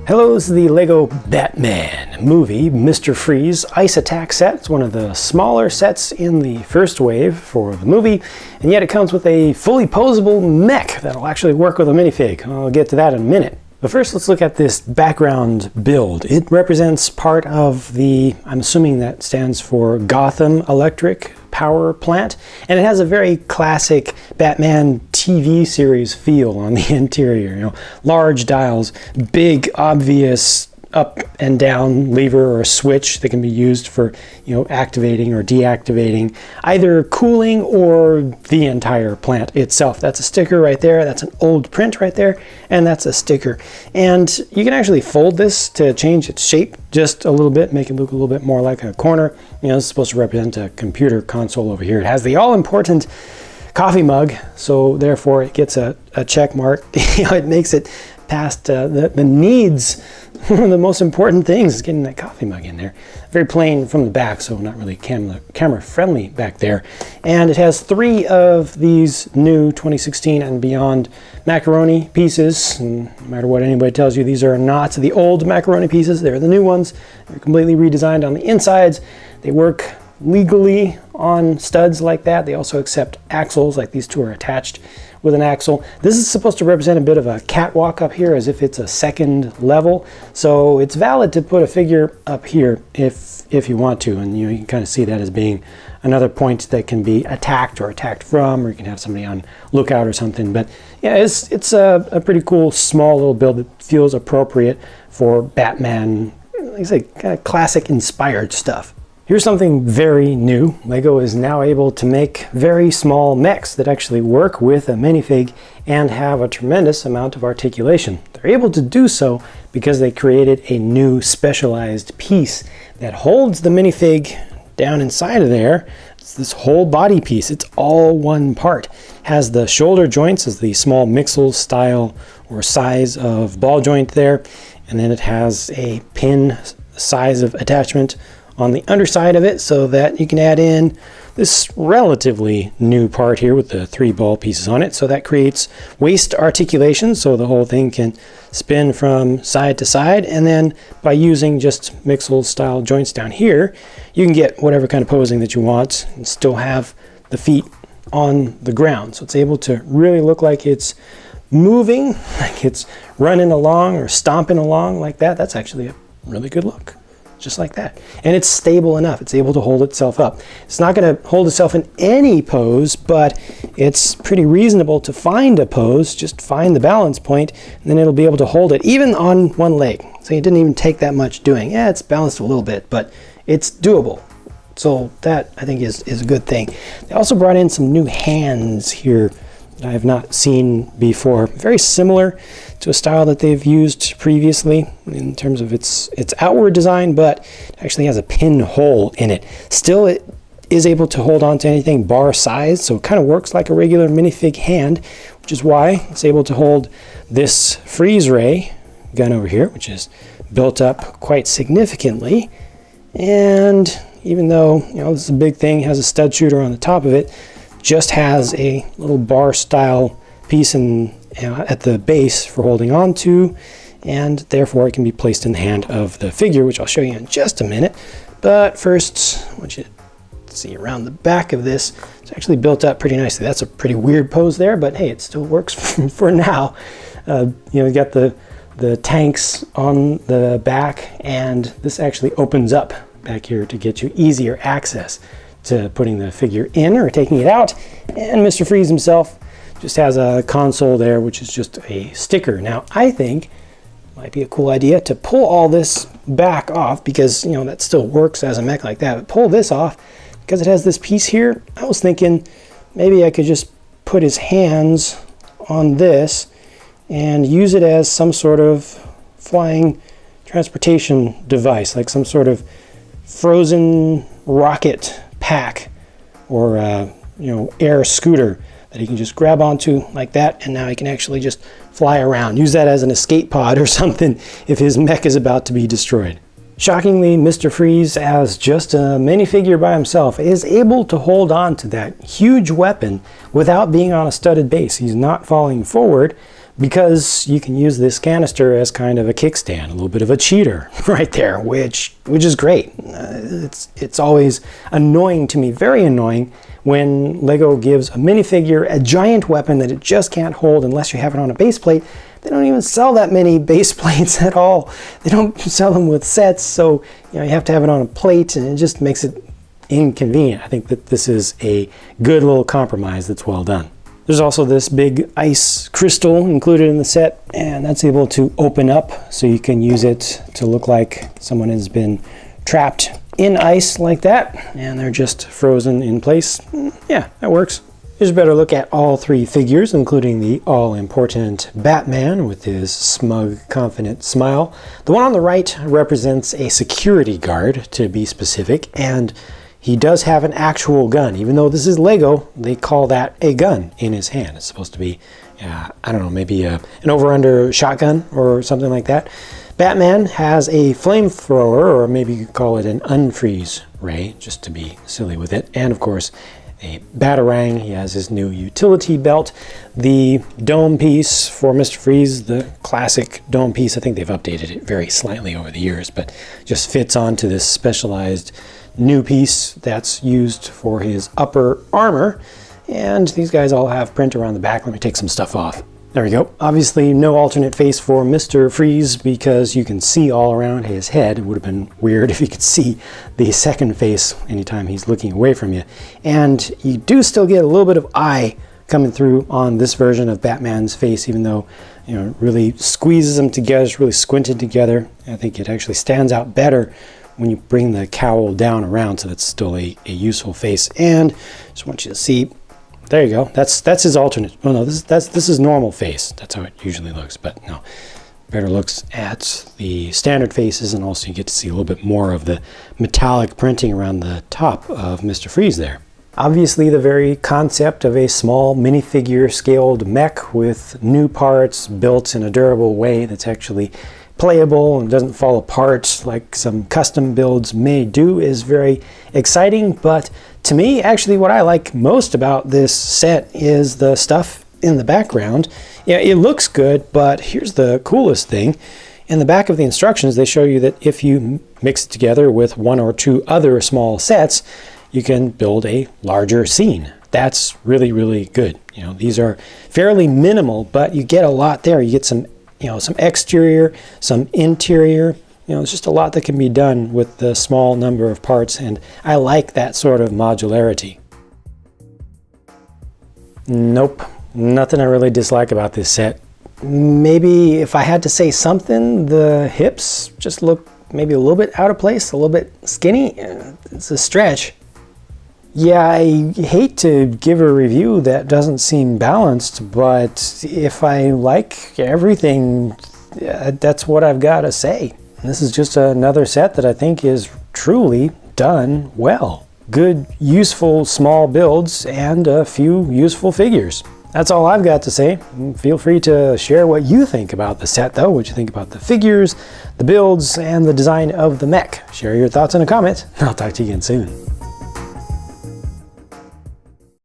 Hello, this is the LEGO Batman movie Mr. Freeze Ice Attack set. It's one of the smaller sets in the first wave for the movie, and yet it comes with a fully posable mech that'll actually work with a minifig. I'll get to that in a minute. But first, let's look at this background build. It represents part of the, I'm assuming that stands for Gotham Electric power plant, and it has a very classic Batman TV series feel on the interior. You know, large dials, big obvious up and down lever or switch that can be used for, you know, activating or deactivating either cooling or the entire plant itself. That's a sticker right there. That's an old print right there, and that's a sticker. And you can actually fold this to change its shape just a little bit, make it look a little bit more like a corner. You know, it's supposed to represent a computer console over here. It has the all-important coffee mug, so therefore it gets a check mark. You know, it makes it past the needs. One of the most important things is getting that coffee mug in there. Very plain from the back, so not really camera friendly back there. And it has 3 of these new 2016 and beyond macaroni pieces. And no matter what anybody tells you, these are not the old macaroni pieces. They're the new ones. They're completely redesigned on the insides. They work legally on studs like that. They also accept axles, like these two are attached with an axle. This is supposed to represent a bit of a catwalk up here, as if it's a second level. So it's valid to put a figure up here if you want to, and you can kind of see that as being another point that can be attacked or attacked from, or you can have somebody on lookout or something. But yeah, it's a pretty cool small little build that feels appropriate for Batman, like I say, kind of classic inspired stuff. Here's something very new. LEGO is now able to make very small mechs that actually work with a minifig and have a tremendous amount of articulation. They're able to do so because they created a new specialized piece that holds the minifig down inside of there. It's this whole body piece. It's all one part. Has the shoulder joints as the small mixel style or size of ball joint there, and then it has a pin size of attachment on the underside of it, so that you can add in this relatively new part here with the 3 ball pieces on it. So that creates waist articulation, so the whole thing can spin from side to side. And then by using just mixel style joints down here, you can get whatever kind of posing that you want and still have the feet on the ground. So it's able to really look like it's moving, like it's running along or stomping along like that. That's actually a really good look. Just like that. And it's stable enough. It's able to hold itself up. It's not going to hold itself in any pose, but it's pretty reasonable to find a pose. Just find the balance point, and then it'll be able to hold it even on one leg. So it didn't even take that much doing. Yeah, it's balanced a little bit, but it's doable. So that, I think, is a good thing. They also brought in some new hands here that I have not seen before. Very similar to a style that they've used previously in terms of its outward design, but it actually has a pinhole in it. Still, it is able to hold on to anything bar size, so it kind of works like a regular minifig hand, which is why it's able to hold this freeze ray gun over here, which is built up quite significantly. And even though, you know, this is a big thing, has a stud shooter on the top of it, just has a little bar style piece at the base for holding on to, and therefore it can be placed in the hand of the figure, which I'll show you in just a minute. But first, I want you to see around the back of this. It's actually built up pretty nicely. That's a pretty weird pose there, but hey, it still works for now. You know, you got the tanks on the back, and this actually opens up back here to get you easier access to putting the figure in or taking it out. And Mr. Freeze himself just has a console there, which is just a sticker. Now, I think it might be a cool idea to pull all this back off, because, you know, that still works as a mech like that. But pull this off because it has this piece here. I was thinking maybe I could just put his hands on this and use it as some sort of flying transportation device, like some sort of frozen rocket pack or you know, air scooter that he can just grab onto like that, and now he can actually just fly around. Use that as an escape pod or something if his mech is about to be destroyed. Shockingly, Mr. Freeze, as just a minifigure by himself, is able to hold on to that huge weapon without being on a studded base. He's not falling forward, because you can use this canister as kind of a kickstand, a little bit of a cheater right there, which is great. It's always annoying to me, very annoying, when Lego gives a minifigure a giant weapon that it just can't hold unless you have it on a base plate. They don't even sell that many base plates at all. They don't sell them with sets, so you have to have it on a plate, and it just makes it inconvenient. I think that this is a good little compromise that's well done. There's also this big ice crystal included in the set, and that's able to open up so you can use it to look like someone has been trapped in ice like that, and they're just frozen in place. Yeah, that works. Here's a better look at all three figures, including the all-important Batman with his smug, confident smile. The one on the right represents a security guard, to be specific, and he does have an actual gun. Even though this is Lego, they call that a gun in his hand. It's supposed to be, I don't know, maybe an over-under shotgun or something like that. Batman has a flamethrower, or maybe you could call it an unfreeze ray, just to be silly with it. And of course, a batarang. He has his new utility belt. The dome piece for Mr. Freeze, the classic dome piece, I think they've updated it very slightly over the years, but just fits onto this specialized new piece that's used for his upper armor. And these guys all have print around the back. Let me take some stuff off. There we go. Obviously no alternate face for Mr. Freeze because you can see all around his head. It would have been weird if you could see the second face anytime he's looking away from you. And you do still get a little bit of eye coming through on this version of Batman's face, even though it really squeezes them together. It's really squinted together. I think it actually stands out better when you bring the cowl down around, so that's still a useful face. And just want you to see, there you go. That's his alternate. Oh no, this is normal face. That's how it usually looks. But no, better looks at the standard faces, and also you get to see a little bit more of the metallic printing around the top of Mr. Freeze there. Obviously, the very concept of a small minifigure scaled mech with new parts built in a durable way that's actually playable and doesn't fall apart like some custom builds may do is very exciting. But to me, actually, what I like most about this set is the stuff in the background. Yeah, it looks good, but here's the coolest thing. In the back of the instructions, they show you that if you mix it together with one or two other small sets, you can build a larger scene. That's really, really good. These are fairly minimal, but you get a lot there. You get some some exterior, some interior. There's just a lot that can be done with the small number of parts, and I like that sort of modularity. Nope, nothing I really dislike about this set. Maybe if I had to say something, the hips just look maybe a little bit out of place, a little bit skinny. It's a stretch. Yeah, I hate to give a review that doesn't seem balanced, but if I like everything, that's what I've got to say. This is just another set that I think is truly done well. Good, useful small builds and a few useful figures. That's all I've got to say. Feel free to share what you think about the set though, what you think about the figures, the builds, and the design of the mech. Share your thoughts in a comment. I'll talk to you again soon.